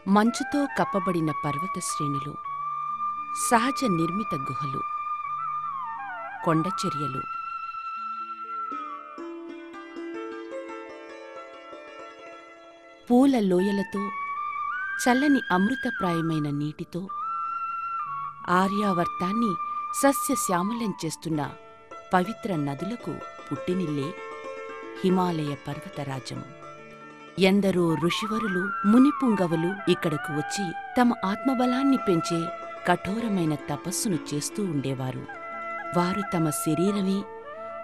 మంచుతో కప్పబడిన పర్వత శ్రేణులు, సహజ నిర్మిత గుహలు, కొండచర్యలు, పూల లోయలతో, చల్లని అమృతప్రాయమైన నీటితో ఆర్యావర్తాన్ని సస్యశ్యామలం చేస్తున్న పవిత్ర నదులకు పుట్టినిల్లే హిమాలయ పర్వతరాజం. ఎందరో ఋషివరులు, మునిపుంగవులు ఇక్కడకు వచ్చి తమ ఆత్మబలాన్ని పెంచే కఠోరమైన తపస్సును చేస్తూ ఉండేవారు. వారు తమ శరీరమే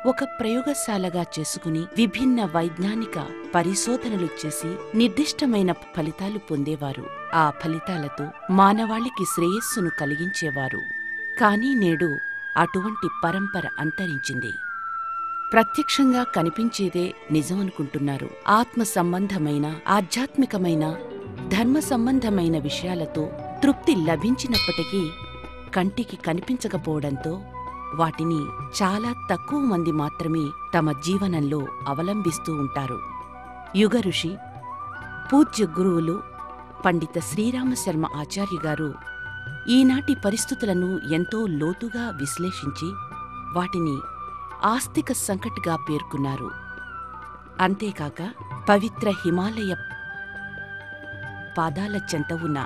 ఒక ప్రయోగశాలగా చేసుకుని విభిన్న వైజ్ఞానిక పరిశోధనలు చేసి నిర్దిష్టమైన ఫలితాలు పొందేవారు. ఆ ఫలితాలతో మానవాళికి శ్రేయస్సును కలిగించేవారు. కానీ నేడు అటువంటి పరంపర అంతరించింది. ప్రత్యక్షంగా కనిపించేదే నిజమనుకుంటున్నారు. ఆత్మ సంబంధమైన, ఆధ్యాత్మికమైన, ధర్మ సంబంధమైన విషయాలతో తృప్తి లభించినప్పటికీ కంటికి కనిపించకపోవడంతో వాటిని చాలా తక్కువ మంది మాత్రమే తమ జీవనంలో అవలంబిస్తూ ఉంటారు. యుగ ఋషి, పూజ్య గురువులు పండిత శ్రీరామశర్మ ఆచార్య గారు ఈనాటి పరిస్థితులను ఎంతో లోతుగా విశ్లేషించి వాటిని ఆస్తిక సంకట్గా పేర్కొన్నారు. అంతేకాక పవిత్ర హిమాలయ పాదాల చెంత ఉన్న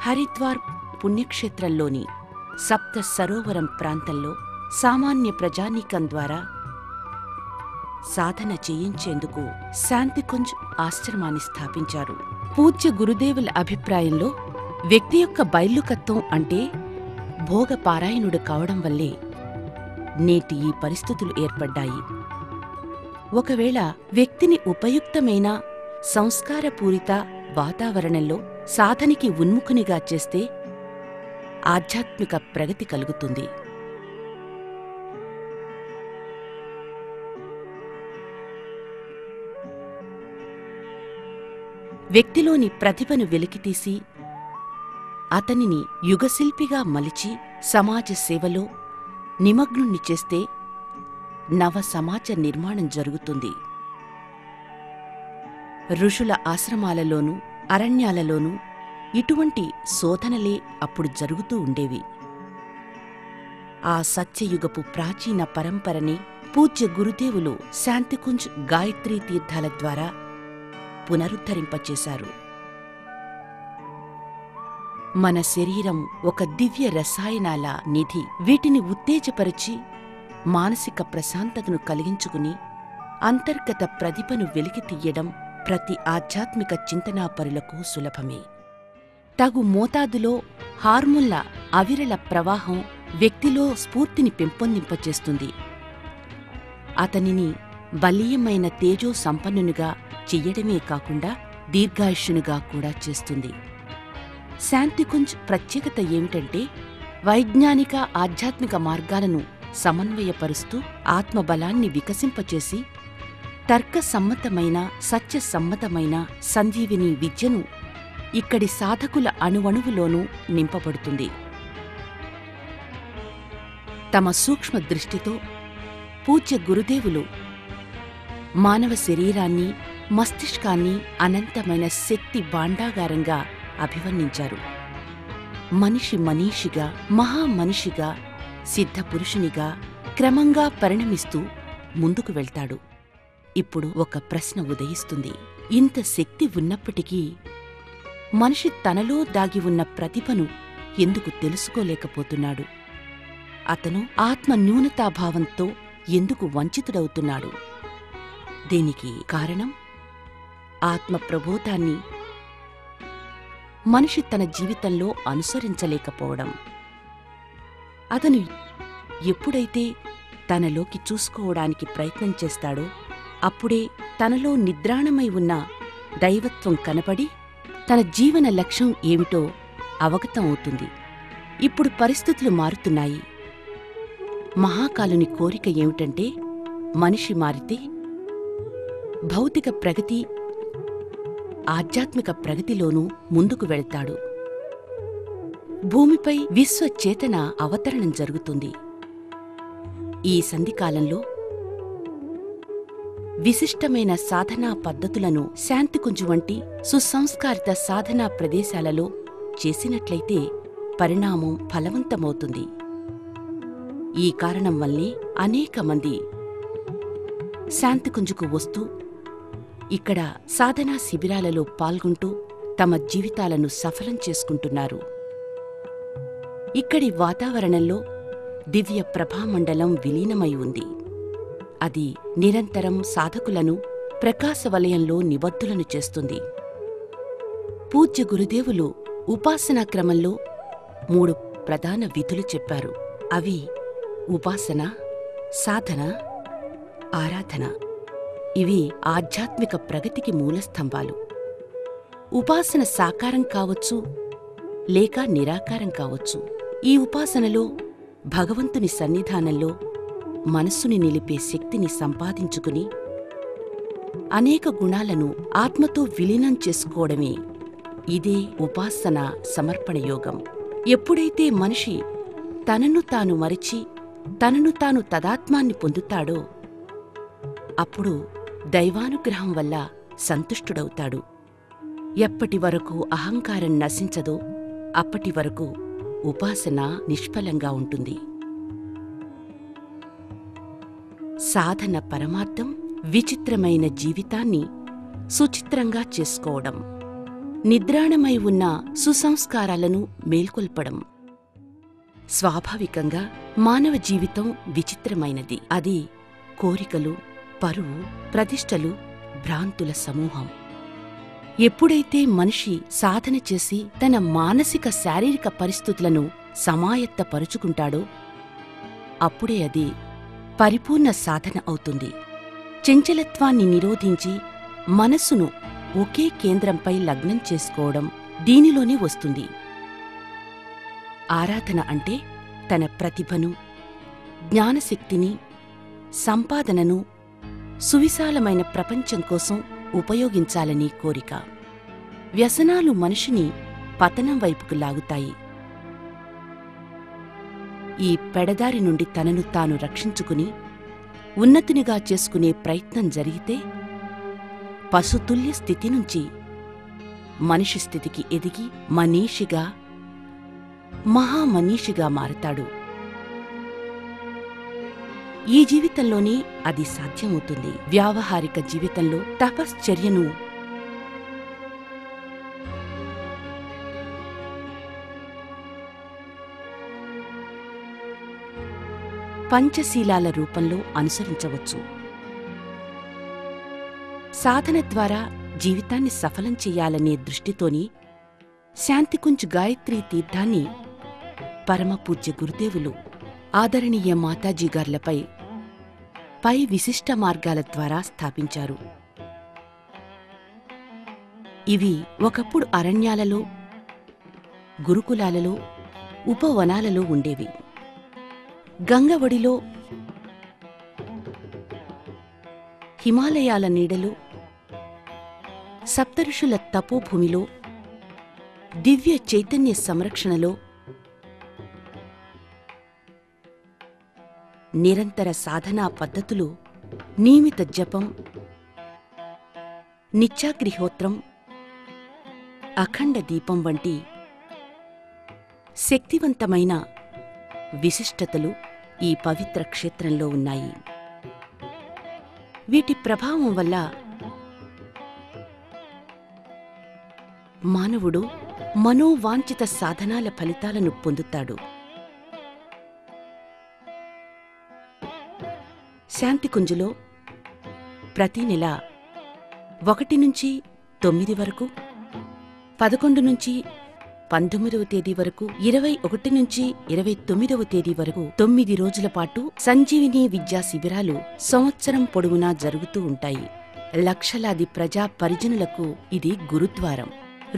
హరిద్వార్ పుణ్యక్షేత్రంలోని సప్త సరోవరం ప్రాంతంలో సామాన్య ప్రజానీకం ద్వారా సాధన చేయించేందుకు శాంతికుంజ్ ఆశ్రమాన్ని స్థాపించారు. పూజ్య గురుదేవుల అభిప్రాయంలో వ్యక్తి యొక్క బైల్లుకత్వం అంటే భోగపారాయణుడు కావడం వల్లే నేటి ఈ పరిస్థితులు ఏర్పడ్డాయి. ఒకవేళ వ్యక్తిని ఉపయుక్తమైన సంస్కారపూరిత వాతావరణంలో సాధనికి ఉన్ముఖునిగా చేస్తే ఆధ్యాత్మిక ప్రగతి కలుగుతుంది. వ్యక్తిలోని ప్రతిభను వెలికితీసి అతనిని యుగశిల్పిగా మలిచి సమాజ సేవలో నిమగ్నుణ్ణి చేస్తే నవ సమాజ నిర్మాణం జరుగుతుంది. ఋషుల ఆశ్రమాలలోనూ అరణ్యాలలోనూ ఇటువంటి శోధనలే అప్పుడు జరుగుతూ ఉండేవి. ఆ సత్యయుగపు ప్రాచీన పరంపరని పూజ్య గురుదేవులు శాంతికుంజ్ గాయత్రీ తీర్థాల ద్వారా పునరుద్ధరింపచేశారు. మన శరీరం ఒక దివ్య రసాయనాల నిధి. వీటిని ఉత్తేజపరిచి మానసిక ప్రశాంతతను కలిగించుకుని అంతర్గత ప్రతిభను వెలికితీయడం ప్రతి ఆధ్యాత్మిక చింతనాపరులకు సులభమే. తగు మోతాదులో హార్మోన్ల అవిరళ ప్రవాహం వ్యక్తిలో స్ఫూర్తిని పెంపొందింపచేస్తుంది. అతనిని బలీయమైన తేజో సంపన్నునిగా చెయ్యడమే కాకుండా దీర్ఘాయుష్యునిగా కూడా చేస్తుంది. శాంతికుంజ్ ప్రత్యేకత ఏమిటంటే వైజ్ఞానిక, ఆధ్యాత్మిక మార్గాలను సమన్వయపరుస్తూ ఆత్మబలాన్ని వికసింపచేసి తర్కసమ్మతమైన, సత్యసమ్మతమైన సంజీవిని విద్యను ఇక్కడి సాధకుల అణువణువులోనూ నింపబడుతుంది. తమ సూక్ష్మ దృష్టితో పూజ్య గురుదేవులు మానవ శరీరాన్ని, మస్తిష్కాన్ని అనంతమైన శక్తి భాండాగారంగా అభివర్ణించారు. మనిషి మనీషిగా, మహామనిషిగా, సిద్ధపురుషునిగా క్రమంగా పరిణమిస్తూ ముందుకు వెళ్తాడు. ఇప్పుడు ఒక ప్రశ్న ఉదయిస్తుంది. ఇంత శక్తి ఉన్నప్పటికీ మనిషి తనలో దాగి ఉన్న ప్రతిభను ఎందుకు తెలుసుకోలేకపోతున్నాడు? అతను ఆత్మ న్యూనతాభావంతో ఎందుకు వంచితుడవుతున్నాడు? దీనికి కారణం ఆత్మ ప్రబోధాన్ని మనిషి తన జీవితంలో అనుసరించలేకపోవడం. అతను ఎప్పుడైతే తనలోకి చూసుకోవడానికి ప్రయత్నం చేస్తాడో అప్పుడే తనలో నిద్రాణమై ఉన్న దైవత్వం కనపడి తన జీవన లక్ష్యం ఏమిటో అవగతం అవుతుంది. ఇప్పుడు పరిస్థితులు మారుతున్నాయి. మహాకాలుని కోరిక ఏమిటంటే మనిషి మారితే భౌతిక ప్రగతి, ఆధ్యాత్మిక ప్రగతిలోనూ ముందుకు వెళ్తాడు. భూమిపై విశ్వచేతన అవతరణం జరుగుతుంది. ఈ సంధికాలంలో విశిష్టమైన సాధనా పద్ధతులను శాంతికుంజు వంటి సుసంస్కారిత సాధనా ప్రదేశాలలో చేసినట్లయితే పరిణామం ఫలవంతమవుతుంది. ఈ కారణం వల్లే అనేక మంది శాంతికుంజుకు వస్తూ ఇక్కడ సాధనా శిబిరాలలో పాల్గొంటూ తమ జీవితాలను సఫలం చేసుకుంటున్నారు. ఇక్కడి వాతావరణంలో దివ్య ప్రభామండలం విలీనమై ఉంది. అది నిరంతరం సాధకులను ప్రకాశవలయంలో నిబద్ధులను చేస్తుంది. పూజ్య గురుదేవులు ఉపాసనా క్రమంలో 3 ప్రధాన విధులు చెప్పారు. అవి ఉపాసన, సాధన, ఆరాధన. ఇవి ఆధ్యాత్మిక ప్రగతికి మూలస్తంభాలు. ఉపాసన సాకారం కావచ్చు, లేక నిరాకారం కావచ్చు. ఈ ఉపాసనలో భగవంతుని సన్నిధానంలో మనస్సుని నిలిపే శక్తిని సంపాదించుకుని అనేక గుణాలను ఆత్మతో విలీనం చేసుకోవడమే ఇదే ఉపాసన సమర్పణ యోగం. ఎప్పుడైతే మనిషి తనను తాను మరిచి తనను తాను తదాత్మాన్ని పొందుతాడో అప్పుడు దైవానుగ్రహం వల్ల సంతుష్టుడవుతాడు. ఎప్పటి వరకు అహంకారం నశించదో అప్పటి వరకు ఉపాసన నిష్ఫలంగా ఉంటుంది. సాధన పరమార్థం విచిత్రమైన జీవితాన్ని సుచిత్రంగా చేసుకోవడం, నిద్రాణమై ఉన్న సుసంస్కారాలను మేల్కొల్పడం. స్వాభావికంగా మానవ జీవితం విచిత్రమైనది. అది కోరికలు, పరువు, ప్రతిష్టలు, భ్రాంతుల సమూహం. ఎప్పుడైతే మనిషి సాధన చేసి తన మానసిక శారీరక పరిస్థితులను సమాయత్తపరుచుకుంటాడో అప్పుడే అది పరిపూర్ణ సాధన అవుతుంది. చంచలత్వాన్ని నిరోధించి మనస్సును ఒకే కేంద్రంపై లగ్నం చేసుకోవడం దీనిలోనే వస్తుంది. ఆరాధన అంటే తన ప్రతిభను, జ్ఞానశక్తిని, సంపాదనను సువిశాలమైన ప్రపంచం కోసం ఉపయోగించాలని కోరిక. వ్యసనాలు మనిషిని పతనం వైపుకు లాగుతాయి. ఈ పెడదారి నుండి తనను తాను రక్షించుకుని ఉన్నతినిగా చేసుకునే ప్రయత్నం జరిగితే పశుతుల్య స్థితి నుంచి మనిషి స్థితికి ఎదిగి మనీషిగా, మహామనీషిగా మారతాడు. ఈ జీవితంలోనే అది సాధ్యమవుతుంది. వ్యావహారిక జీవితంలో తపశ్చర్యను పంచశీలాల రూపంలో అనుసరించవచ్చు. సాధన ద్వారా జీవితాన్ని సఫలం చెయ్యాలనే దృష్టితోని శాంతికుంజ్ గాయత్రీ తీర్థాన్ని పరమపూజ్య గురుదేవులు ఆదరణీయ మాతాజీగార్లపై విశిష్ట మార్గాల ద్వారా స్థాపించారు. ఇవి ఒకప్పుడు అరణ్యాలలో, గురుకులాలలో, ఉపవనాలలో ఉండేవి. గంగవడిలో, హిమాలయాల నీడలో, సప్తఋషుల తపోభూమిలో, దివ్య చైతన్య సంరక్షణలో నిరంతర సాధనా పద్ధతులు, నియమిత జపం, నిత్యాగ్నిహోత్రం, అఖండ దీపం వంటి శక్తివంతమైన విశిష్టతలు ఈ పవిత్ర క్షేత్రంలో ఉన్నాయి. వీటి ప్రభావం వల్ల మానవుడు మనోవాంఛిత సాధనాల ఫలితాలను పొందుతాడు. శాంతికుంజులో ప్రతి నెల 1 నుంచి 9 వరకు, 11 నుంచి 19వ తేదీ వరకు, 21 నుంచి 29వ తేదీ వరకు 9 రోజుల పాటు సంజీవిని విద్యా శిబిరాలు సంవత్సరం పొడవునా జరుగుతూ ఉంటాయి. లక్షలాది ప్రజా పరిజనులకు ఇది గురుద్వారం.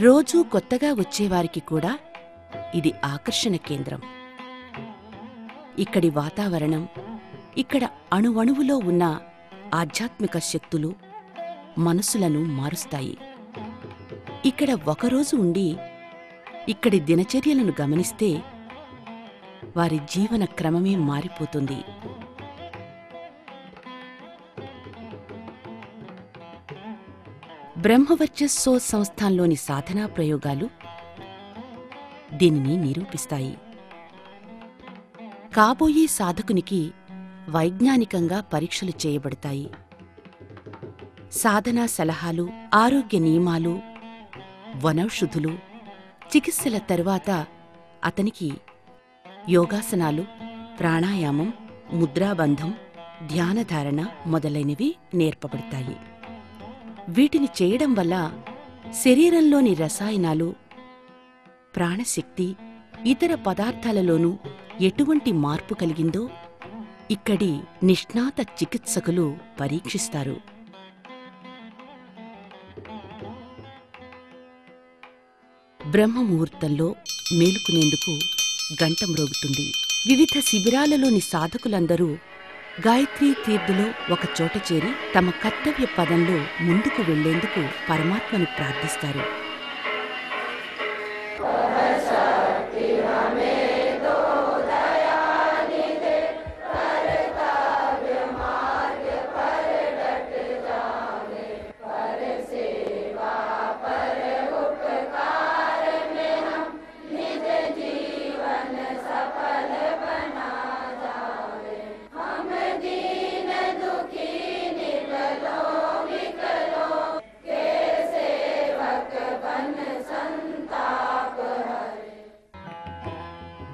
రోజూ కొత్తగా వచ్చేవారికి కూడా ఇది ఆకర్షణ కేంద్రం. ఇక్కడి వాతావరణం, ఇక్కడ అణువణువులో ఉన్న ఆధ్యాత్మిక శక్తులు మనసులను మారుస్తాయి. ఇక్కడ ఒకరోజు ఉండి ఇక్కడి దినచర్యలను గమనిస్తే వారి జీవన క్రమమే మారిపోతుంది. బ్రహ్మవర్చస్సో సంస్థాన్లోని సాధనా ప్రయోగాలు దీనిని నిరూపిస్తాయి. కాబోయే సాధకునికి వైజ్ఞానికంగా పరీక్షలు చేయబడతాయి. సాధనా సలహాలు, ఆరోగ్య నియమాలు, వనౌషధులు, చికిత్సల తరువాత అతనికి యోగాసనాలు, ప్రాణాయామం, ముద్రాబంధం, ధ్యానధారణ మొదలైనవి నేర్పబడతాయి. వీటిని చేయడం వల్ల శరీరంలోని రసాయనాలు, ప్రాణశక్తి, ఇతర పదార్థాలలోనూ ఎటువంటి మార్పు కలిగిందో ఇక్కడి నిష్ణాత చికిత్సకులు పరీక్షిస్తారు. బ్రహ్మముహూర్తంలో మేలుకునేందుకు గంట మ్రోగుతుంది. వివిధ శిబిరాలలోని సాధకులందరూ గాయత్రీ తీర్థులో ఒకచోట చేరి తమ కర్తవ్య పదంలో ముందుకు వెళ్లేందుకు పరమాత్మను ప్రార్థిస్తారు.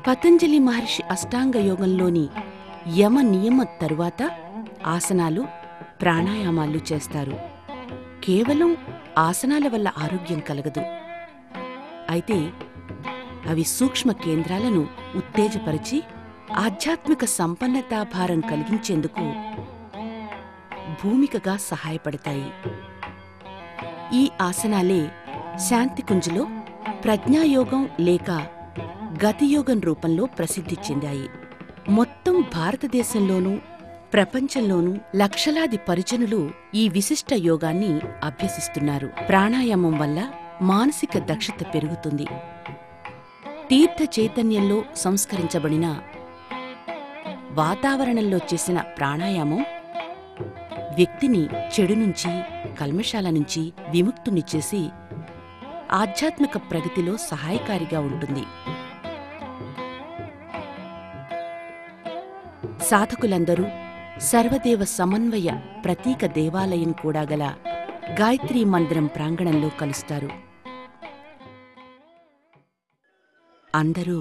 పతంజలి మహర్షి అష్టాంగ యోగంలోని యమ నియమ తరువాత ఆసనాలు, ప్రాణాయామాలు చేస్తారు. కేవలం ఆసనాల వల్ల ఆరోగ్యం కలగదు. అయితే అవి సూక్ష్మ కేంద్రాలను ఉత్తేజపరిచి ఆధ్యాత్మిక సంపన్నతాభారం కలిగించేందుకు భూమికగా సహాయపడతాయి. ఈ ఆసనాలే శాంతికుంజ్లో ప్రజ్ఞాయోగం లేక గతియోగం రూపంలో ప్రసిద్ధి చెందాయి. మొత్తం భారతదేశంలోనూ ప్రపంచంలోనూ లక్షలాది పరిజనులు ఈ విశిష్ట యోగాన్ని అభ్యసిస్తున్నారు. ప్రాణాయామం వల్ల మానసిక దక్షత పెరుగుతుంది. తీర్థ చైతన్యంలో సంస్కరించబడిన వాతావరణంలో చేసిన ప్రాణాయామం వ్యక్తిని చెడు నుంచి, కల్మషాల నుంచి విముక్తుని చేసి ఆధ్యాత్మిక ప్రగతిలో సహాయకారిగా ఉంటుంది. సాధకులందరూ సర్వదేవ సమన్వయ ప్రతీక దేవాలయం కూడా గల గాయత్రీ మందిరం ప్రాంగణంలో కలుస్తారు. అందరూ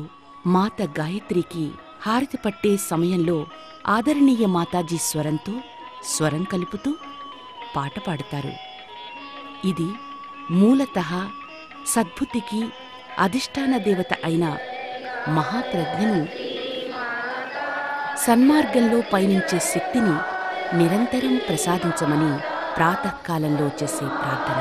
మాత గాయత్రికి హారతి పట్టే సమయంలో ఆదరణీయ మాతాజీ స్వరంతో స్వరం కలుపుతూ పాట పాడతారు. ఇది మూలతః సద్బుద్ధికి అధిష్టాన దేవత అయిన మహాప్రజ్ఞను, సన్మార్గంలో పయనించే శక్తిని నిరంతరం ప్రసాదించమని ప్రాతకాలంలో చేసే ప్రార్థన.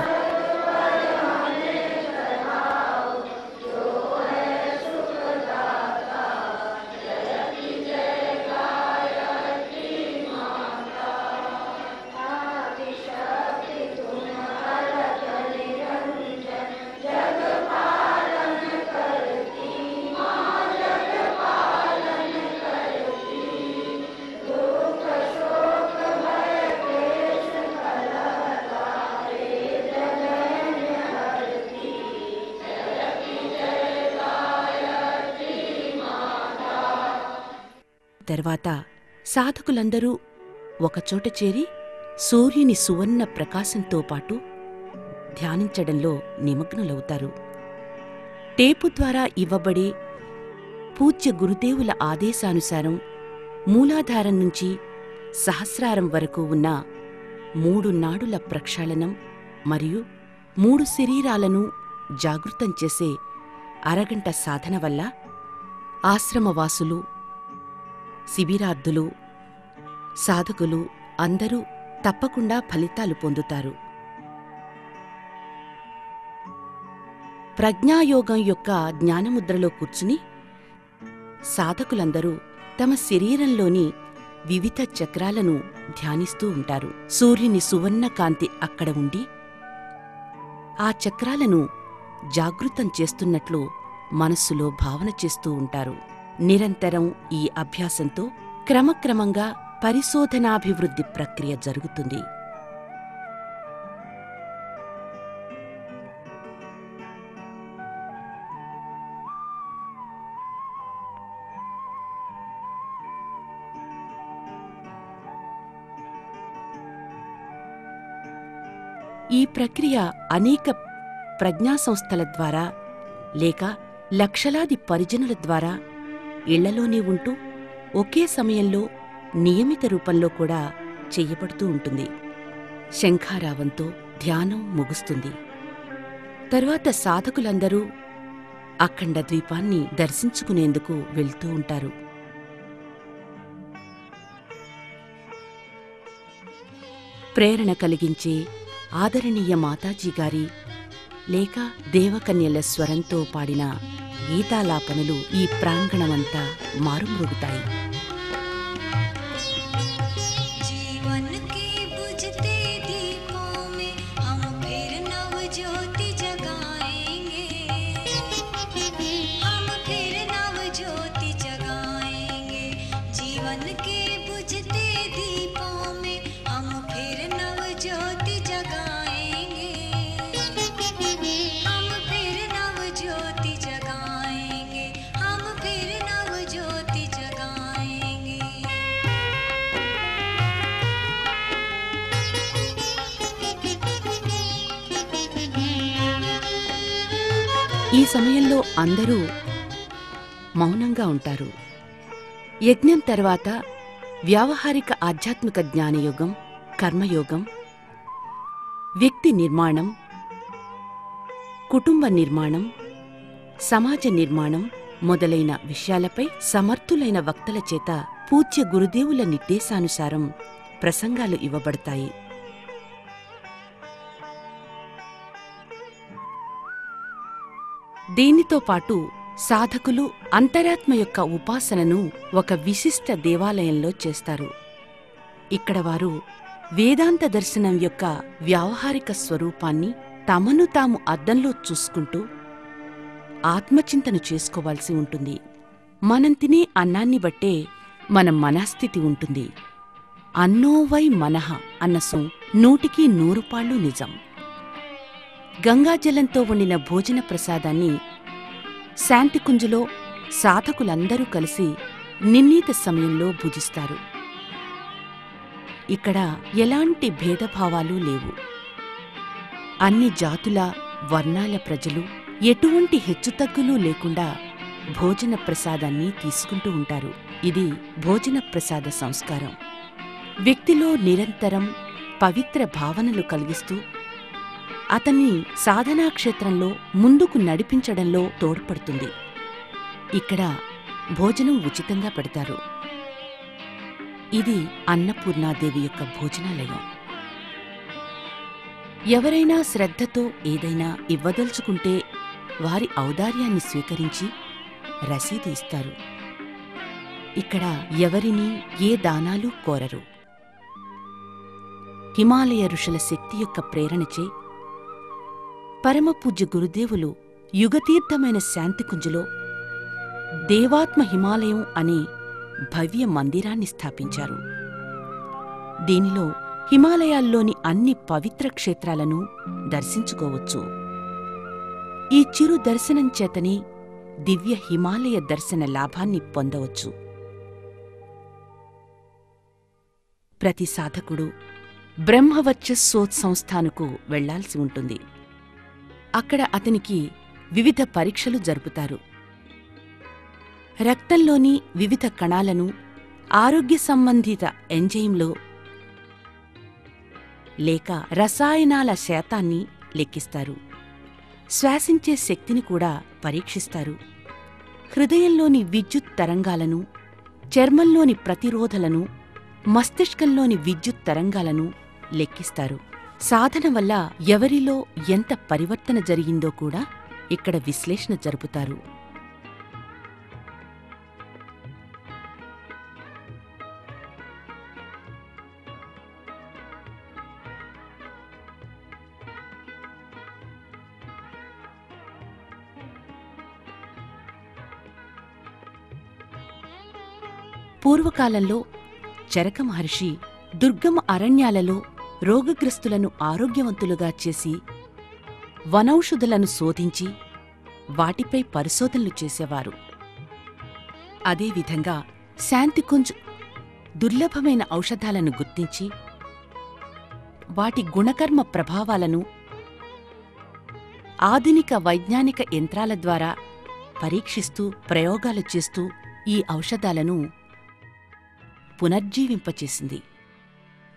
తర్వాత సాధకులందరూ ఒకచోట చేరి సూర్యుని సువర్ణ ప్రకాశంతో పాటు ధ్యానించడంలో నిమగ్నులవుతారు. టేపు ద్వారా ఇవ్వబడే పూజ్య గురుదేవుల ఆదేశానుసారం మూలాధారం నుంచి సహస్రారం వరకు ఉన్న 3 నాడుల ప్రక్షాళనం మరియు 3 శరీరాలను జాగృతం చేసే అరగంట సాధన వల్ల ఆశ్రమవాసులు, శిబిరార్థులు, సాధకులు అందరూ తప్పకుండా ఫలితాలు పొందుతారు. ప్రజ్ఞాయోగం యొక్క జ్ఞానముద్రలో కూర్చుని సాధకులందరూ తమ శరీరంలోని వివిధ చక్రాలను ధ్యానిస్తూ ఉంటారు. సూర్యుని సువర్ణ కాంతి అక్కడ ఉండి ఆ చక్రాలను జాగృతం చేస్తున్నట్లు మనస్సులో భావన చేస్తూ ఉంటారు. నిరంతరం ఈ అభ్యాసంతో క్రమక్రమంగా పరిశోధనాభివృద్ధి ప్రక్రియ జరుగుతుంది. ఈ ప్రక్రియ అనేక ప్రజ్ఞా సంస్థల ద్వారా లేక లక్షలాది పరిజనుల ద్వారా ఇళ్లలోనే ఉంటూ ఒకే సమయంలో నియమిత రూపంలో కూడా చెయ్యబడుతూ ఉంటుంది. శంఖారావంతో ధ్యానం ముగుస్తుంది. తరువాత సాధకులందరూ అఖండ ద్వీపాన్ని దర్శించుకునేందుకు వెళ్తూ ఉంటారు. ప్రేరణ కలిగించే ఆదరణీయ మాతాజీగారి లేక దేవకన్యల స్వరంతో పాడిన గీతాలాపనలు ఈ ప్రాంగణమంతా మారుమ్రోగుతాయి. ఈ సమయంలో అందరూ మౌనంగా ఉంటారు. యజ్ఞం తర్వాత వ్యావహారిక ఆధ్యాత్మిక జ్ఞానయోగం, కర్మయోగం, వ్యక్తి నిర్మాణం, కుటుంబ నిర్మాణం, సమాజ నిర్మాణం మొదలైన విషయాలపై సమర్థులైన వక్తల చేత పూజ్య గురుదేవుల నిర్దేశానుసారం ప్రసంగాలు ఇవ్వబడతాయి. దీనితో పాటు సాధకులు అంతరాత్మ యొక్క ఉపాసనను ఒక విశిష్ట దేవాలయంలో చేస్తారు. ఇక్కడ వారు వేదాంత దర్శనం యొక్క వ్యావహారిక స్వరూపాన్ని తమను తాము అద్దంలో చూసుకుంటూ ఆత్మచింతన చేసుకోవాల్సి ఉంటుంది. మనం తినే అన్నాన్ని బట్టే మన మనస్థితి ఉంటుంది. అన్నోవై మనః అన్నసం 100కి 100 పాళ్ళు నిజం. గంగాజలంతో వండిన భోజన ప్రసాదాన్ని శాంతికుంజులో సాధకులందరూ కలిసి నిర్ణీత సమయంలో భుజిస్తారు. ఇక్కడ ఎలాంటి భేదభావాలు లేవు. అన్ని జాతుల, వర్ణాల ప్రజలు ఎటువంటి హెచ్చుతగ్గులు లేకుండా భోజన ప్రసాదాన్ని తీసుకుంటూ ఉంటారు. ఇది భోజన ప్రసాద సంస్కారం. వ్యక్తిలో నిరంతరం పవిత్ర భావనలు కలిగిస్తూ అతన్ని సాధనాక్షేత్రంలో ముందుకు నడిపించడంలో తోడ్పడుతుంది. ఇక్కడ భోజనం ఉచితంగా పెడతారు. ఇది అన్నపూర్ణాదేవి యొక్క భోజనాలయం. ఎవరైనా శ్రద్ధతో ఏదైనా ఇవ్వదలుచుకుంటే వారి ఔదార్యాన్ని స్వీకరించి రసీదు ఇస్తారు. ఇక్కడ ఎవరినీ ఏ దానాలు కోరరు. హిమాలయ ఋషుల శక్తి యొక్క ప్రేరణచే పరమపూజ్య గురుదేవులు యుగతీర్థమైన శాంతికుంజులో దేవాత్మ హిమాలయం అనే భవ్య మందిరాన్ని స్థాపించారు. దీనిలో హిమాలయాల్లోని అన్ని పవిత్ర క్షేత్రాలను దర్శించుకోవచ్చు. ఈ చిరు దర్శనం చేతనే దివ్య హిమాలయ దర్శన లాభాన్ని పొందవచ్చు. ప్రతి సాధకుడు బ్రహ్మవర్చస్సోత్సంస్థానకు వెళ్లాల్సి ఉంటుంది. అక్కడ అతనికి వివిధ పరీక్షలు జరుపుతారు. రక్తంలోని వివిధ కణాలను ఆరోగ్య సంబంధిత ఎంజైమ్లో లేక రసాయనాల శాతాన్ని లెక్కిస్తారు. శ్వాసించే శక్తిని కూడా పరీక్షిస్తారు. హృదయంలోని విద్యుత్ తరంగాలను, చర్మంలోని ప్రతిరోధలను, మస్తిష్కంలోని విద్యుత్ తరంగాలను లెక్కిస్తారు. సాధన వల్ల ఎవరిలో ఎంత పరివర్తన జరిగిందో కూడా ఇక్కడ విశ్లేషణ జరుపుతారు. పూర్వకాలంలో చరక మహర్షి దుర్గమ అరణ్యాలలో రోగగ్రస్తులను ఆరోగ్యవంతులుగా చేసి వనౌషధులను శోధించి వాటిపై పరిశోధనలు చేసేవారు. అదేవిధంగా శాంతికుంజ్ దుర్లభమైన ఔషధాలను గుర్తించి వాటి గుణకర్మ ప్రభావాలను ఆధునిక వైజ్ఞానిక యంత్రాల ద్వారా పరీక్షిస్తూ ప్రయోగాలు చేస్తూ ఈ ఔషధాలను పునర్జీవింపచేసింది.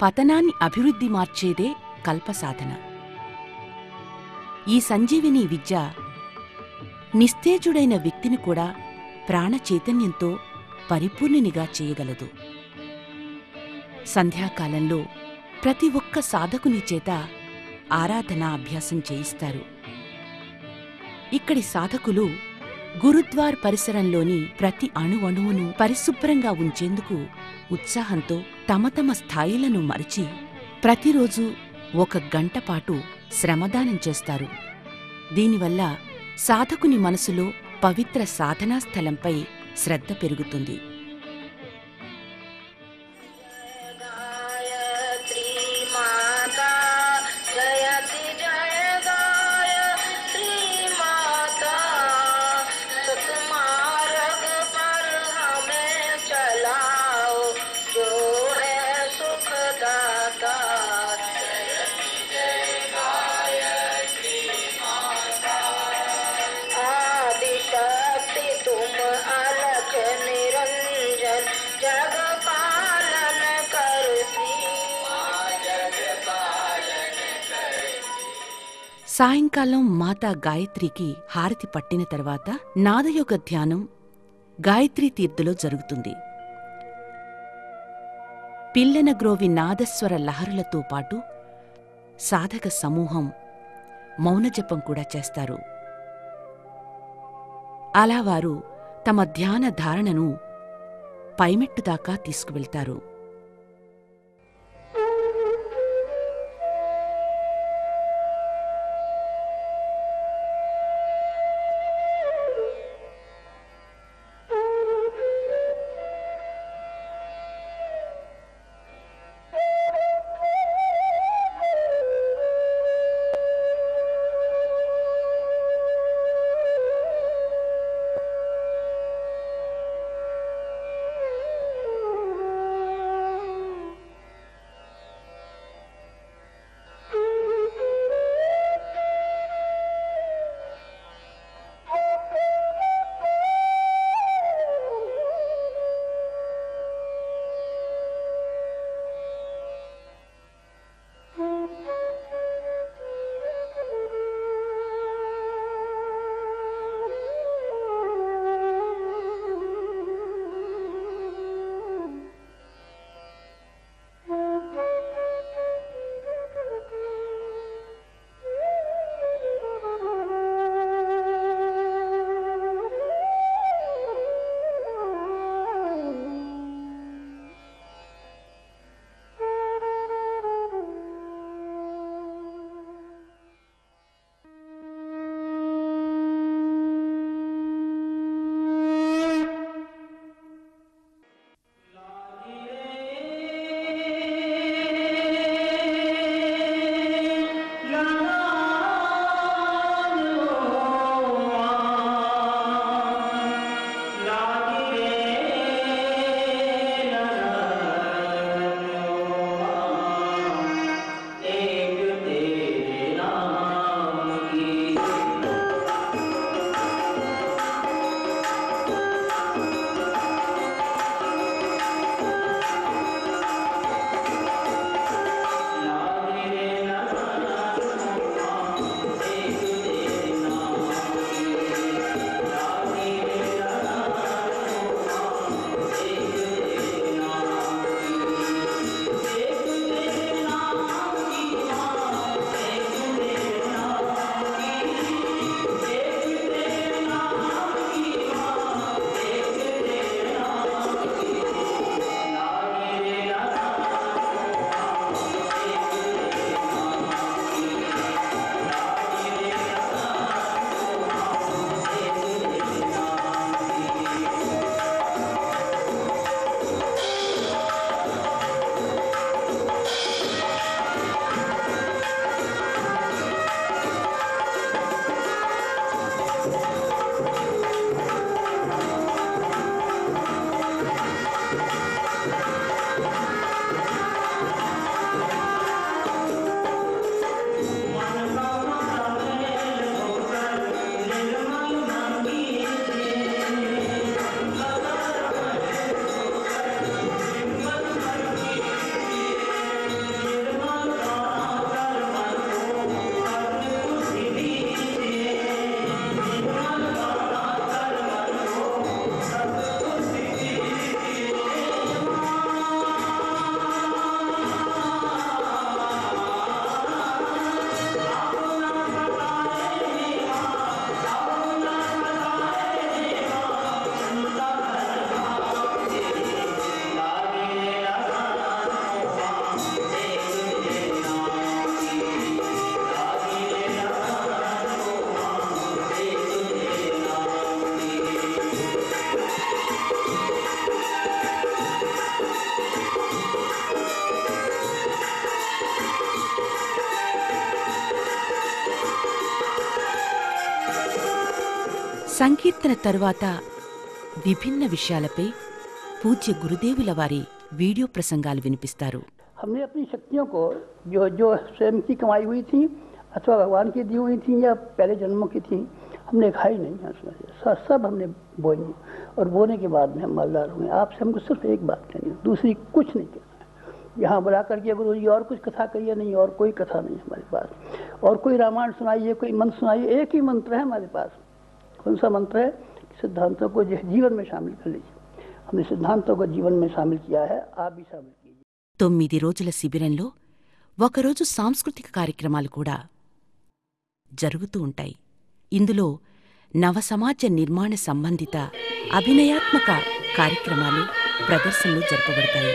పతనాన్ని అభివృద్ధి మార్చేదే కల్పసాధన. ఈ సంజీవిని విద్య నిస్తేజుడైన వ్యక్తిని కూడా ప్రాణచైతన్యంతో పరిపూర్ణునిగా చేయగలదు. సంధ్యాకాలంలో ప్రతి ఒక్క సాధకుని చేత ఆరాధనా అభ్యాసం చేయిస్తారు. ఇక్కడి సాధకులు గురుద్వార్ పరిసరంలోని ప్రతి అణువణువును పరిశుభ్రంగా ఉంచేందుకు ఉత్సాహంతో తమ తమ స్థాయిలను మరిచి ప్రతిరోజూ 1 గంట పాటు శ్రమదానం చేస్తారు. దీనివల్ల సాధకుని మనసులో పవిత్ర సాధనా స్థలంపై శ్రద్ధ పెరుగుతుంది. సాయంకాలం మాతా గాయత్రికి హారతి పట్టిన తర్వాత నాదయోగ ధ్యానం గాయత్రీ తీర్థులో జరుగుతుంది. పిల్లనగ్రోవి నాదస్వర లహరులతో పాటు సాధక సమూహం మౌనజపం కూడా చేస్తారు. అలా వారు తమ ధ్యాన ధారణను పైమెట్టుదాకా తీసుకువెళ్తారు. సంకీర్తన తరువాత విభిన్న విషయాలపై పూజ్య గురుదేవుల వారి వీడియో ప్రసంగాలు వినిపిస్తారు. हमने अपनी शक्तियों को जो जो स्वयं की कमाई हुई थी अथवा भगवान की दी हुई थी या पहले जन्मों की थी, हमने खाई नहीं है उसमें से सब हमने बोई और बोने के बाद में हम मालदार हुए. आपसे हमको सिर्फ एक बात कहनी है, दूसरी कुछ नहीं कहना है. यहाँ बुला करके गुरु जी और कुछ कथा कहिए नहीं, और कोई कथा नहीं हमारे पास, और कोई रामायण सुनाइए, कोई मंत्र सुनाइए. एक ही मंत्र है हमारे पास. कौन सा मंत्र है? सिद्धांतों को जीवन में शामिल कर लीजिए. हमने सिद्धांतों को जीवन में शामिल किया है, आप भी शामिल कीजिए. 9 రోజుల శిబిరంలో ఒకరోజు సాంస్కృతిక కార్యక్రమాలు కూడా జరుగుతూ ఉంటాయి. ఇందులో నవ సమాజ నిర్మాణ సంబంధిత అభినయాత్మక కార్యక్రమాలు, ప్రదర్శనలు జరపబడతాయి.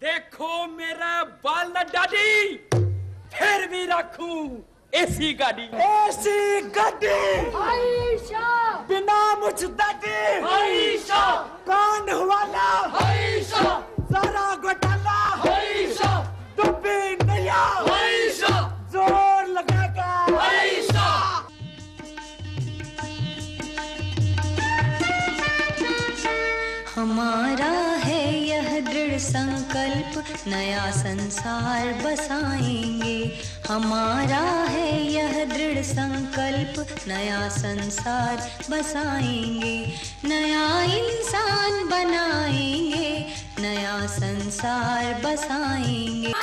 देखो मेरा बाल न डाडी, फिर भी रखूं ऐसी गाड़ी. ऐसी गाड़ी आयशा, बिना मुझदाडी आयशा, कान वाला आयशा, सारा घोटाला आयशा, डुब्बी नैया आयशा, जोर लगाकर आयशा. हमारा है यह दृढ़ संकल्प, नया संसार बसाएंगे. हमारा है यह दृढ़ संकल्प, नया संसार बसाएंगे. नया इंसान बनाएंगे, नया संसार बसाएंगे.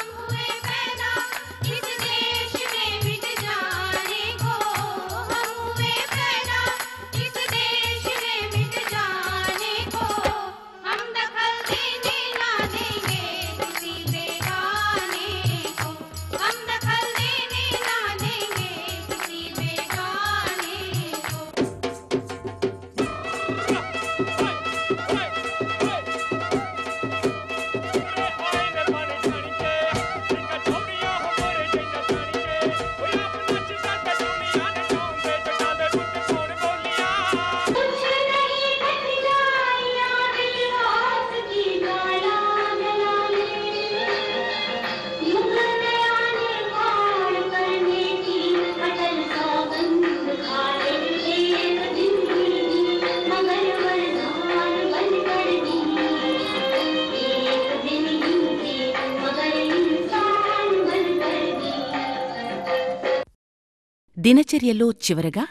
దినచర్యలో చివరగా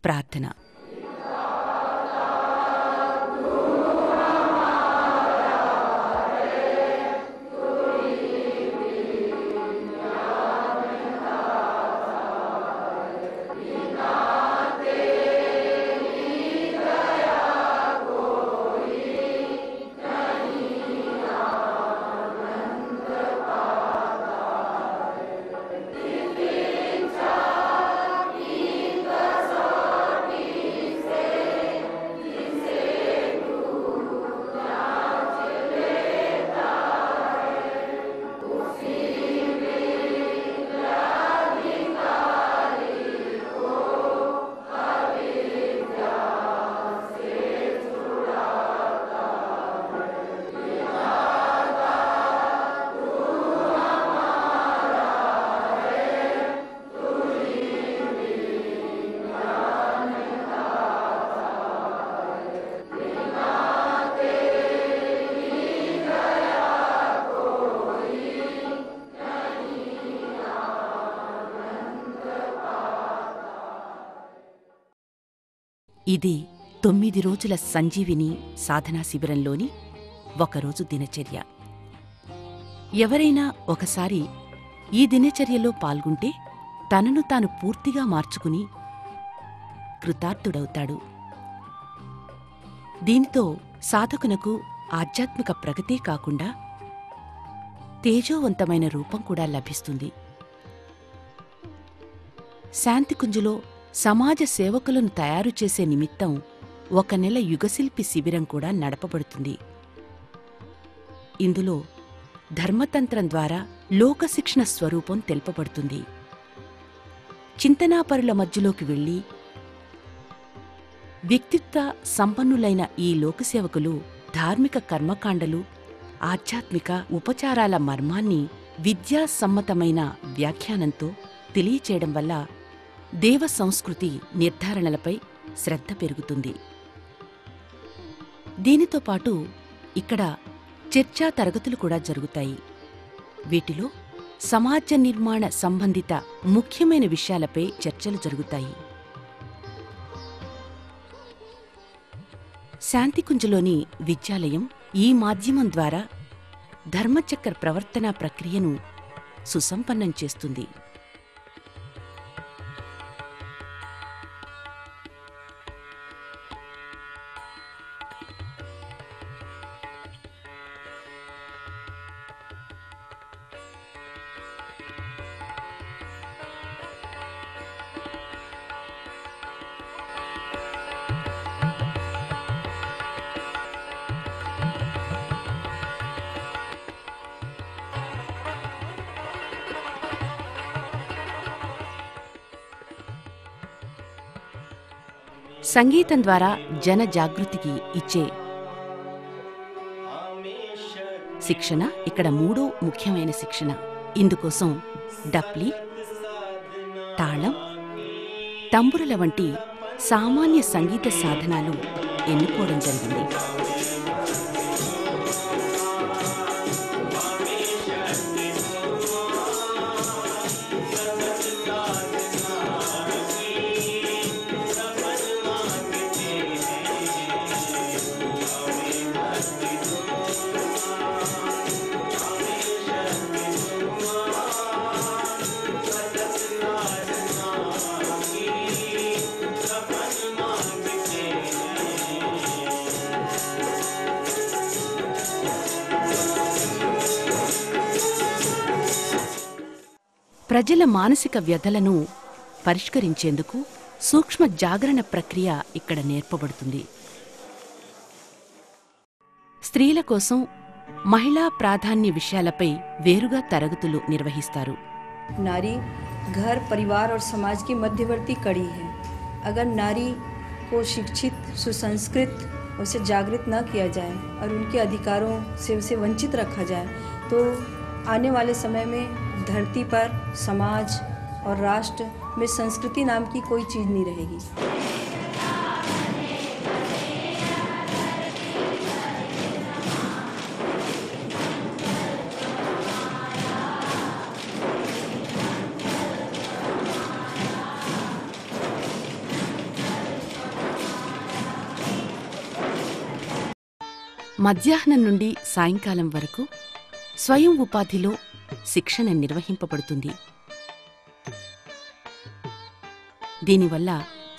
ప్రార్థన. ఇది 9 రోజుల సంజీవిని సాధనా శిబిరంలోని ఒకరోజు దినచర్య. ఎవరైనా ఒకసారి ఈ దినచర్యలో పాల్గొంటే తనను తాను పూర్తిగా మార్చుకుని కృతార్థుడవుతాడు. దీంతో సాధకునకు ఆధ్యాత్మిక ప్రగతే కాకుండా తేజోవంతమైన రూపం కూడా లభిస్తుంది. శాంతికుంజులో సమాజ సేవకులను తయారు చేసే నిమిత్తం 1 నెల యుగశిల్పి శిబిరం కూడా నడపబడుతుంది. ఇందులో ధర్మతంత్రం ద్వారా లోకశిక్షణ స్వరూపం తెలుపబడుతుంది. చింతనాపరుల మధ్యలోకి వెళ్లి వ్యక్తిత్వ సంపన్నులైన ఈ లోకసేవకులు ధార్మిక కర్మకాండలు, ఆధ్యాత్మిక ఉపచారాల మర్మాన్ని విద్యాసమ్మతమైన వ్యాఖ్యానంతో తెలియచేయడం వల్ల దేవ సంస్కృతి నిర్ధారణలపై శ్రద్ధ పెరుగుతుంది. దీనితో పాటు ఇక్కడ చర్చా తరగతులు కూడా జరుగుతాయి. వీటిలో సమాజ నిర్మాణ సంబంధిత ముఖ్యమైన విషయాలపై చర్చలు జరుగుతాయి. శాంతికుంజలోని విద్యాలయం ఈ మాధ్యమం ద్వారా ధర్మచక్ర ప్రవర్తనా ప్రక్రియను సుసంపన్నం చేస్తుంది. సంగీతం ద్వారా జన జాగృతికి ఇచ్చే శిక్షణ ఇక్కడ 3వ ముఖ్యమైన శిక్షణ. ఇందుకోసం డప్లీ, తాళం, తంబురల వంటి సామాన్య సంగీత సాధనాలు ఎన్నుకోవడం జరిగింది. ప్రజల మానసిక వ్యధలను పరిష్కరించేందుకు సూక్ష్మ జాగరణ ప్రక్రియ ఇక్కడ నేర్పబడుతుంది. స్త్రీల కోసం మహిళా ప్రాధాన్య విషయాలపై వేరుగా తరగతులు నిర్వహిస్తారు. नारी घर, परिवार और समाज की मध्यवर्ती कड़ी है. अगर नारी को शिक्षित, सुसंस्कृत, उसे जागृत न किया जाए और उनके अधिकारों से उसे वंचित रखा जाए तो आने वाले समय में धरती पर, समाज और राष्ट्र में संस्कृति नाम की कोई चीज़ नहीं रहेगी. మధ్యాహ్నం నుండి సాయంకాలం వరకు స్వయం ఉపాధిలో శిక్షణ నిర్వహింపబడుతుంది. దీనివల్ల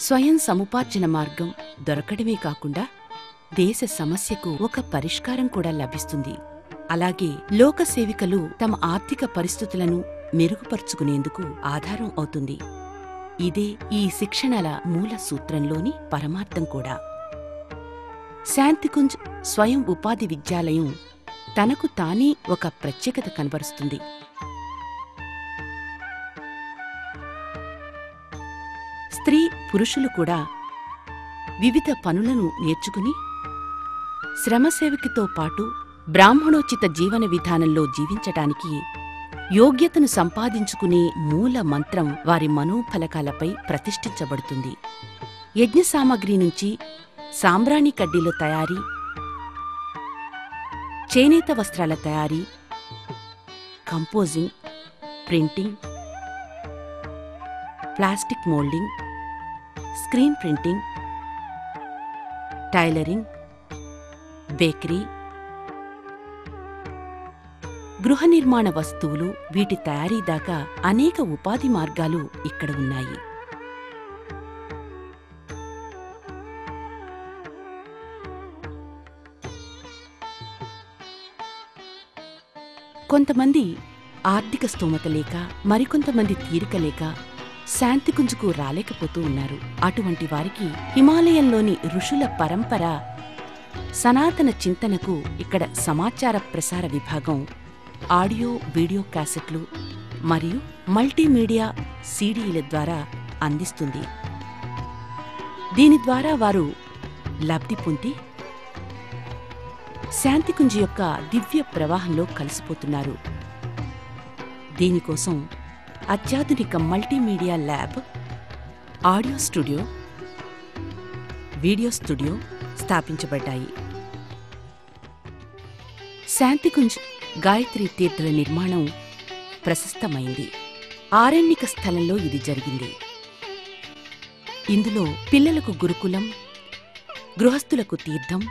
స్వయం సముపార్జన మార్గం దొరకడమే కాకుండా దేశ సమస్యకు ఒక పరిష్కారం కూడా లభిస్తుంది. అలాగే లోక సేవికలు తమ ఆర్థిక పరిస్థితులను మెరుగుపరుచుకునేందుకు ఆధారం అవుతుంది. ఇదే ఈ శిక్షణల మూల సూత్రంలోని పరమార్థం కూడా. శాంతికుంజ్ స్వయం ఉపాధి విద్యాలయం తనకు తానే ఒక ప్రత్యేకత కనబరుస్తుంది. స్త్రీ పురుషులు కూడా వివిధ పనులను నేర్చుకుని శ్రమసేవకితో పాటు బ్రాహ్మణోచిత జీవన విధానంలో జీవించటానికి యోగ్యతను సంపాదించుకునే మూల మంత్రం వారి మనోఫలకాలపై ప్రతిష్ఠించబడుతుంది. యజ్ఞ సామగ్రి నుంచి సాంబ్రాణి కడ్డీల తయారీ, చేనేత వస్త్రాల తయారీ, composing, printing, plastic moulding, screen printing, tailoring, bakery, గృహ నిర్మాణ వస్తువులు, వీటి తయారీ దాకా అనేక ఉపాధి మార్గాలు ఇక్కడ ఉన్నాయి. కొంతమంది ఆర్థిక స్తోమత లేక, మరికొంతమంది తీరిక లేక శాంతికుంజుకు రాలేకపోతూ ఉన్నారు. అటువంటి వారికి హిమాలయంలోని ఋషుల పరంపర, సనాతన చింతనకు ఇక్కడ సమాచార ప్రసార విభాగం ఆడియో వీడియో క్యాసెట్లు మరియు మల్టీమీడియా సీడీల ద్వారా అందిస్తుంది. దీని ద్వారా వారు లబ్ధి పొంది శాంతికుంజ యొక్క దివ్య ప్రవాహంలో కలిసిపోతున్నారు. దీనికోసం అత్యాధునిక multimedia lab, audio studio, video studio స్థాపించబడ్డాయి. శాంతికుంజ్ గాయత్రి తీర్థుల నిర్మాణం ప్రశస్తమైంది. ఆరణ్యక స్థలంలో ఇది జరిగింది. ఇందులో పిల్లలకు గురుకులం, గృహస్థులకు తీర్థం,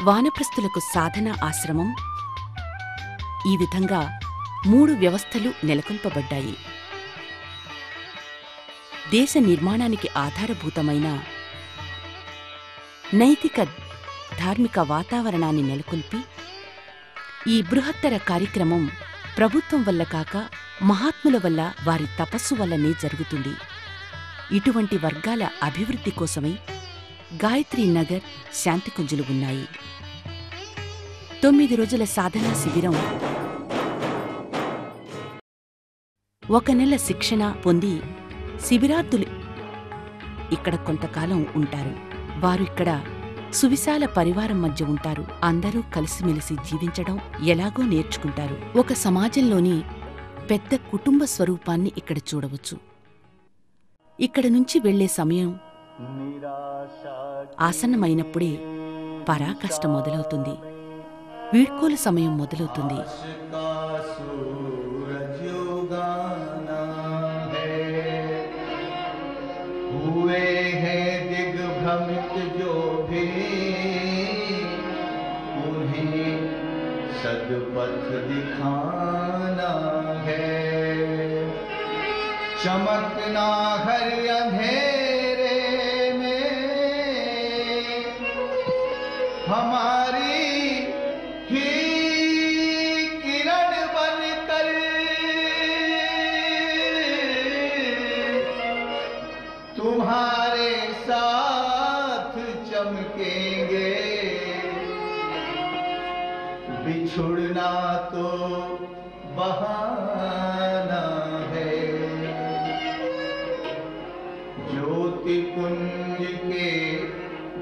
వానప్రస్థులకు సాధనా ఆశ్రమం, ఈ విధంగా 3 వ్యవస్థలు నెలకొల్పబడ్డాయి. దేశ నిర్మాణానికి ఆధారభూతమైన నైతిక, ధార్మిక వాతావరణాన్ని నెలకొల్పి, ఈ బృహత్తర కార్యక్రమం ప్రభుత్వం వల్ల కాక మహాత్ముల వల్ల, వారి తపస్సు వల్లనే జరుగుతుంది. ఇటువంటి వర్గాల అభివృద్ధి కోసమై గాయత్రీ నగర్, శాంతికుంజులు ఉన్నాయి. 9 రోజుల సాధనా శిబిరం, 1 నెల శిక్షణ పొంది శిబిరార్థులు ఇక్కడ కొంతకాలం ఉంటారు. వారు ఇక్కడ సువిశాల పరివారం మధ్య ఉంటారు. అందరూ కలిసిమెలిసి జీవించడం ఎలాగో నేర్చుకుంటారు. ఒక సమాజంలోని పెద్ద కుటుంబ స్వరూపాన్ని ఇక్కడ చూడవచ్చు. ఇక్కడ నుంచి వెళ్లే సమయం ఆసన్నమైనప్పుడే పరాకష్ట మొదలవుతుంది. వీడ్కోలు సమయం మొదలవుతుంది. सदपथ दिखाना है, चमकना हर अंधेरे में हमारी ही किरण बनकर, तुम्हारे साथ चमकेंगे। बिछुड़ना तो बहाना है, ज्योति कुंज के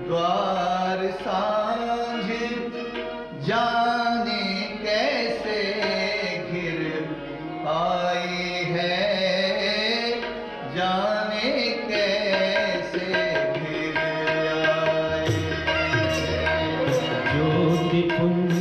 द्वार सांझ जाने कैसे घिर आई है, जाने कैसे घिर आई। ज्योति कुंज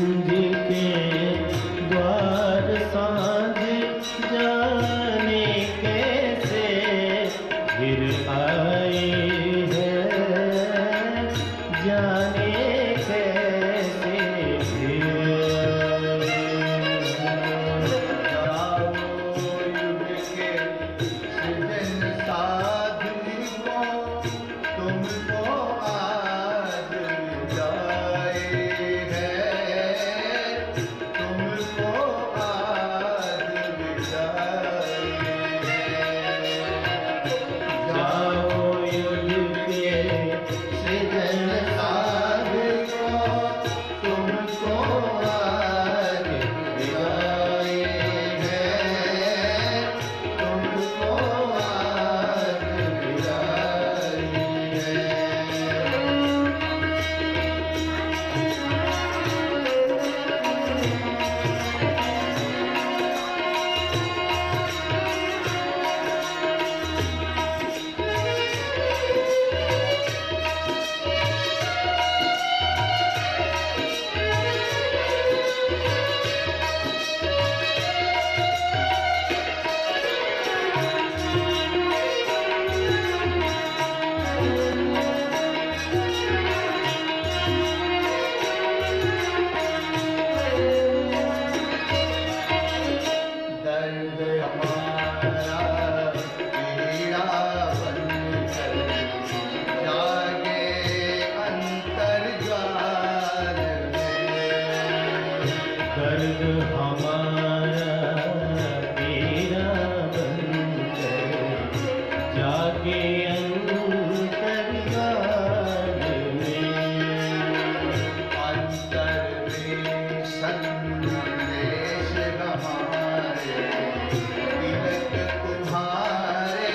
हमारे, तिलक तुम्हारे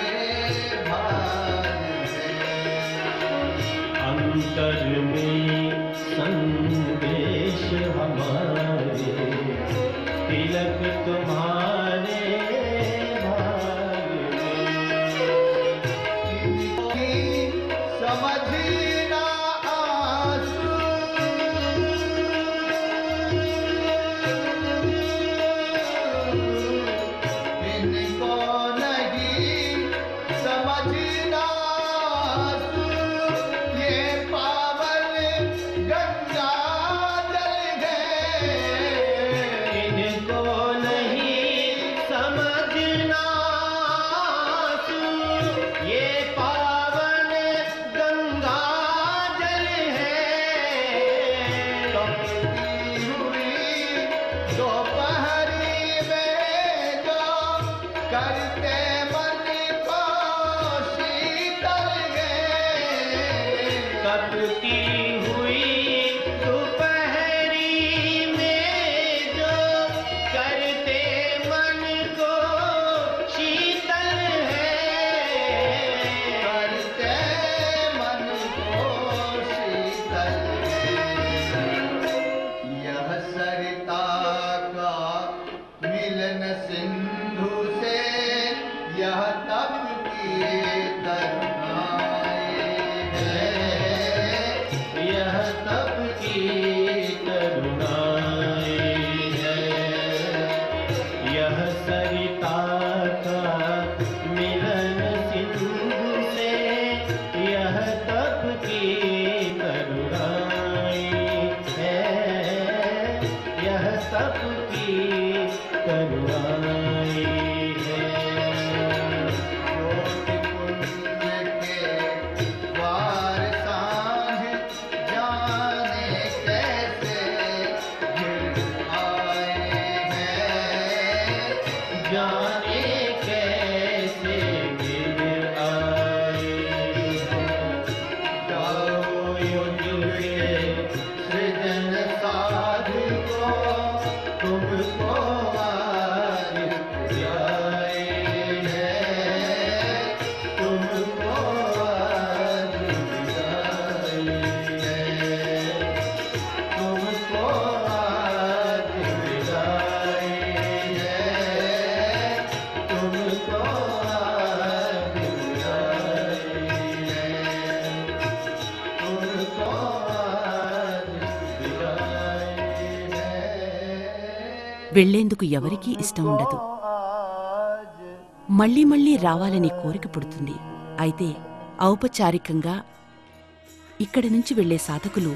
भाग है। अंतर में संदेश हमारे, तिलक तुम्हारे भाग में। समझना आंसू, इनको नहीं समझना आंसू, ये पावन गंगा जल है। इनको नहीं समझना आंसू, ये पावन गंगा जल है। तपती हुई दोपहरी में जो करते मन को शीतल है। तपती हुई दोपहरी में जो करते मन को शीतल है। करते मन को शीतल है। यह सरिता का मिलन सिंधु से, यह तप की तरुणाई है। यह तप की करुणाई है। यह सरिता का मिलन सिंधु से, यह तप की करुणाई है। यह तप की करुणाई है। ज्योति कुंज के द्वार सांझ, जाने कैसे गिर आए हैं। जाने कैसे गिर आए हैं। जाओ युग के सृजन साधु को, तुमको आदित्य आए हैं। तुमको आदित्य आए हैं। तुमको आदित्य आए हैं। तुमको आदित्य आए हैं। तुमको आदित्य आए हैं। వెళ్లేందుకు ఎవరికీ ఇష్టం ఉండదు. మళ్ళీ మళ్ళీ రావాలని కోరిక పుడుతుంది. అయితే ఔపచారికంగా ఇక్కడి నుంచి వెళ్లే సాధకులు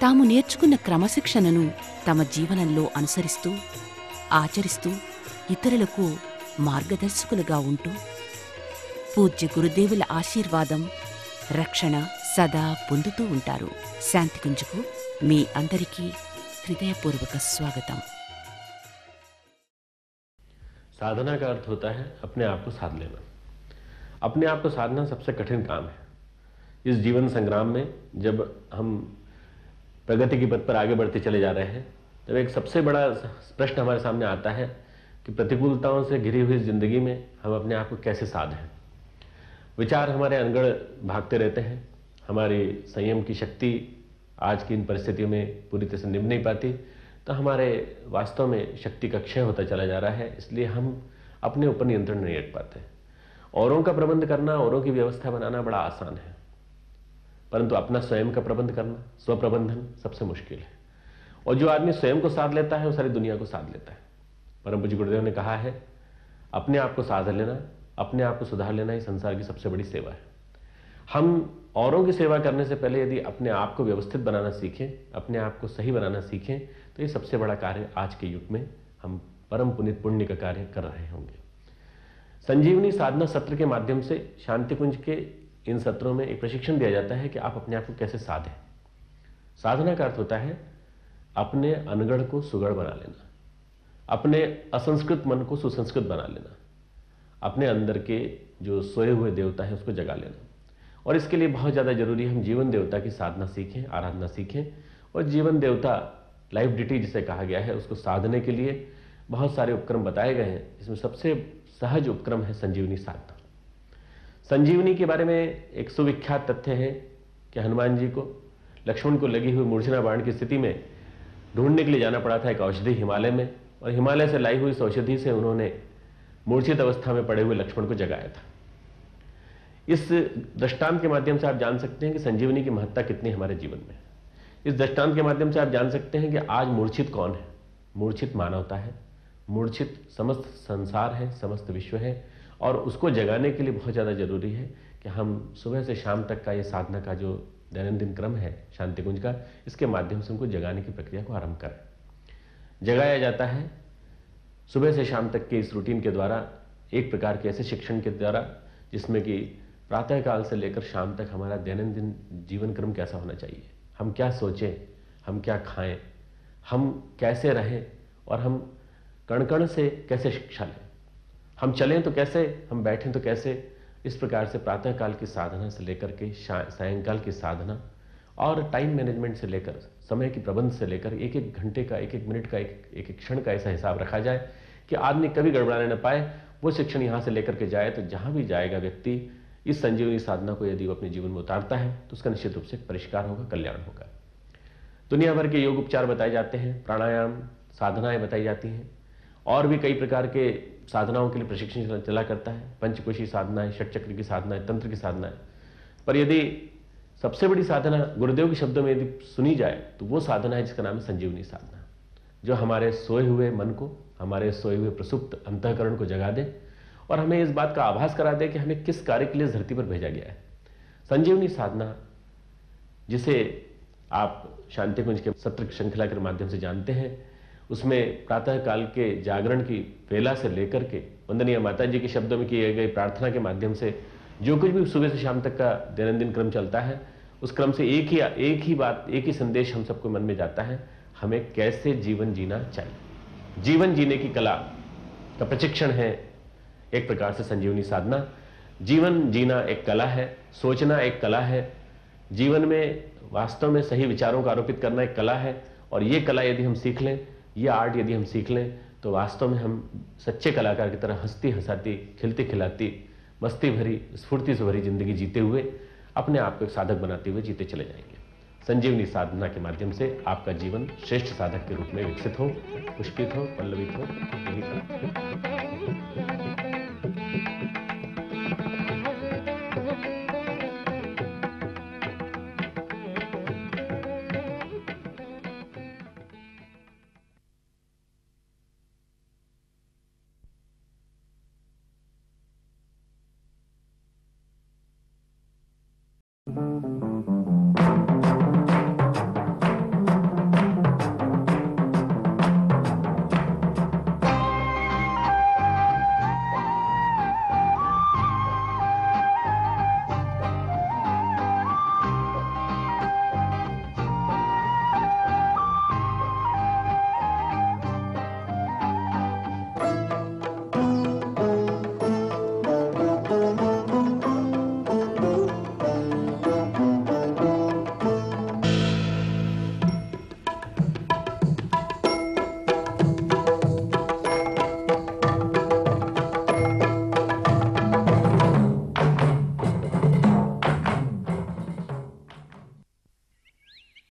తాము నేర్చుకున్న క్రమశిక్షణను తమ జీవనంలో అనుసరిస్తూ ఆచరిస్తూ ఇతరులకు మార్గదర్శకులుగా ఉంటూ పూజ్య గురుదేవుల ఆశీర్వాదం రక్షణ సదా పొందుతూ ఉంటారు. శాంతికుంజకు మీ అందరికీ హృదయపూర్వక స్వాగతం. साधना का अर्थ होता है अपने आप को साध लेना। अपने आप को साधना सबसे कठिन काम है। इस जीवन संग्राम में जब हम प्रगति की पथ पर आगे बढ़ते चले जा रहे हैं, तब एक सबसे बड़ा प्रश्न हमारे सामने आता है कि प्रतिकूलताओं से घिरी हुई जिंदगी में हम अपने आप को कैसे साधें। विचार हमारे अनगढ़ भागते रहते हैं। हमारी संयम की शक्ति आज की इन परिस्थितियों में पूरी तरह से निभ नहीं पाती, तो हमारे वास्तव में शक्ति का क्षय होता चला जा रहा है। इसलिए हम अपने ऊपर नियंत्रण नहीं रख पाते। औरों का प्रबंध करना, औरों की व्यवस्था बनाना बड़ा आसान है, परंतु अपना स्वयं का प्रबंध करना, स्वप्रबंधन सबसे मुश्किल है। और जो आदमी स्वयं को साध लेता है वो सारी दुनिया को साध लेता है। परम पूज्य गुरुदेव ने कहा है, अपने आप को साध लेना, अपने आप को सुधार लेना ही संसार की सबसे बड़ी सेवा है। हम औरों की सेवा करने से पहले यदि अपने आप को व्यवस्थित बनाना सीखें, अपने आप को सही बनाना सीखें, तो ये सबसे बड़ा कार्य आज के युग में हम परम पुनीत पुण्य का कार्य कर रहे होंगे। संजीवनी साधना सत्र के माध्यम से शांति कुंज के इन सत्रों में एक प्रशिक्षण दिया जाता है कि आप अपने आप को कैसे साधें। साधना का अर्थ होता है अपने अनगढ़ को सुगढ़ बना लेना, अपने असंस्कृत मन को सुसंस्कृत बना लेना, अपने अंदर के जो सोए हुए देवता है उसको जगा लेना। और इसके लिए बहुत ज़्यादा जरूरी है हम जीवन देवता की साधना सीखें, आराधना सीखें। और जीवन देवता लाइफ डिटी जिसे कहा गया है, उसको साधने के लिए बहुत सारे उपक्रम बताए गए हैं, इसमें सबसे सहज उपक्रम है संजीवनी साधना। संजीवनी के बारे में एक सुविख्यात तथ्य है कि हनुमान जी को लक्ष्मण को लगी हुई मूर्छना बाण की स्थिति में ढूंढने के लिए जाना पड़ा था एक औषधि हिमालय में, और हिमालय से लाई हुई इस औषधि से उन्होंने मूर्छित अवस्था में पड़े हुए लक्ष्मण को जगाया था। इस दृष्टांत के माध्यम से आप जान सकते हैं कि संजीवनी की महत्ता कितनी हमारे जीवन में। इस दृष्टांत के माध्यम से आप जान सकते हैं कि आज मूर्छित कौन है। मूर्छित मानवता है, मूर्छित समस्त संसार है, समस्त विश्व है, और उसको जगाने के लिए बहुत ज़्यादा जरूरी है कि हम सुबह से शाम तक का ये साधना का जो दैनंदिन क्रम है शांति कुंज का, इसके माध्यम से उनको जगाने की प्रक्रिया को आरंभ करें। जगाया जाता है सुबह से शाम तक के इस रूटीन के द्वारा, एक प्रकार के ऐसे शिक्षण के द्वारा जिसमें कि प्रातःकाल से लेकर शाम तक हमारा दैनंदिन जीवन क्रम कैसा होना चाहिए, हम क्या सोचें, हम क्या खाएं, हम कैसे रहें, और हम कण कण से कैसे शिक्षा लें, हम चलें तो कैसे, हम बैठें तो कैसे। इस प्रकार से प्रातःकाल की साधना से लेकर के सायंकाल की साधना, और टाइम मैनेजमेंट से लेकर समय की प्रबंध से लेकर एक एक घंटे का, एक एक मिनट का, एक एक क्षण का ऐसा हिसाब रखा जाए कि आदमी कभी गड़बड़ाने न पाए। वो शिक्षण यहाँ से लेकर के जाए तो जहाँ भी जाएगा व्यक्ति इस संजीवनी साधना को यदि वो अपने जीवन में उतारता है तो उसका निश्चित रूप से परिष्कार होगा, कल्याण होगा। दुनिया भर के योग उपचार बताए जाते हैं, प्राणायाम साधनाएं बताई जाती हैं, और भी कई प्रकार के साधनाओं के लिए प्रशिक्षण चला करता है। पंचकोशी साधनाएं, षटचक्र की साधनाएं, तंत्र की साधनाएं। पर यदि सबसे बड़ी साधना गुरुदेव के शब्दों में यदि सुनी जाए तो वो साधना है जिसका नाम है संजीवनी साधना, जो हमारे सोए हुए मन को, हमारे सोए हुए प्रसुप्त अंतःकरण को जगा दे और हमें इस बात का आभास करा दे कि हमें किस कार्य के लिए इस धरती पर भेजा गया है। संजीवनी साधना, जिसे आप शांति कुंज के सत्र श्रृंखला के माध्यम से जानते हैं, उसमें प्रातःकाल के जागरण की वेला से लेकर के वंदनीय माता जी के शब्दों में किए गए प्रार्थना के माध्यम से जो कुछ भी सुबह से शाम तक का दैनंदिन क्रम चलता है, उस क्रम से एक ही बात, एक ही संदेश हम सबको मन में जाता है, हमें कैसे जीवन जीना चाहिए। जीवन जीने की कला का प्रशिक्षण है एक प्रकार से संजीवनी साधना। जीवन जीना एक कला है, सोचना एक कला है, जीवन में वास्तव में सही विचारों को आरोपित करना एक कला है, और ये कला यदि हम सीख लें, ये आर्ट यदि हम सीख लें, तो वास्तव में हम सच्चे कलाकार की तरह हंसती हंसाती, खिलती खिलाती, मस्ती भरी, स्फूर्ति से भरी जिंदगी जीते हुए अपने आप को एक साधक बनाते हुए जीते चले जाएंगे। संजीवनी साधना के माध्यम से आपका जीवन श्रेष्ठ साधक के रूप में विकसित हो, पुष्पित हो, पल्लवित हो। यही Thank you.